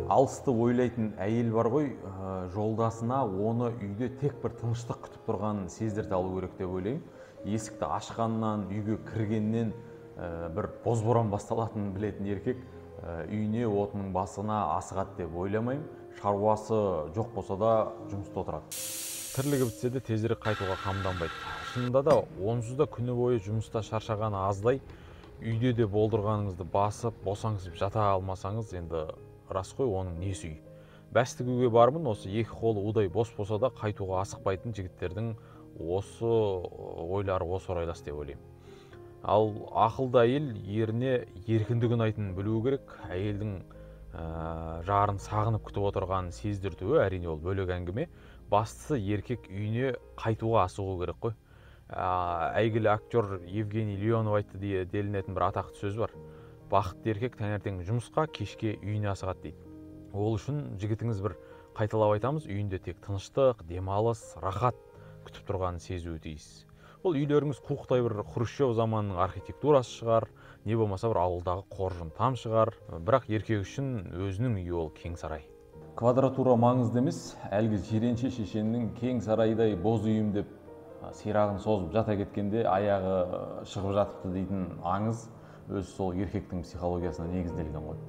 алысты ойлайтын әйел бар ғой, жолдасына оны үйде тек бір тыныштық күтіп тұрғанын сездірте алу керек деп ойлаймын. Есікті ашқаннан, үйге кіргеннен бір бозборан басталатынын білетін еркек үйіне отының басына асығады деп ойламаймын. Шаруасы жоқ болса да жұмыста отырады. Тірлігі бітсе де тезірек қайтуға қамданбайды. Шынында да онсыз да күні бойы жұмыста шаршағаны аздай, үйде де болдырғаныңызды басып, босаңсып жата алмасаңыз, енді рас қой, оның несі үй. Бәстігуге бармын, осы екі қолы удай бос болса да қайтуға асықпайтын жігіттердің осы ойлары осы орайлас деп ойлаймын. Ал ақылды әйел еріне еркіндігін айтын білуі керек. Әйелдің жарын сағынып күтіп отырғанын сездіртуі, әрине ол бөлек әңгіме. Бастысы еркек үйіне қайтуға асығу керек қой. Әйгілі актер Евгений Леонов айтты делінетін бір атақты сөз бар. Бақытты еркек таңертең жұмысқа, кешке үйіне асығады дейді. Ол үшін жігітіңіз бір қайталап айтамыз, үйінде тек тыныштық, демалыс, рахат күтіп тұрғанын сезуі тиіс. Бұл үйлеріңіз қуықтай бір Хрущев заманының архитектурасы шығар, не болмаса бір ауылдағы қоржын там шығар, бірақ еркек үшін өзінің үйі ол кең сарай. Квадратура маңызды емес, әлгі жиренше шешеннің кең сарайдай боз үйім деп сирағын созып жата кеткенде аяғы шығып жатыпты дейтін аңыз өзі сол еркектің психологиясына негізделген ғой.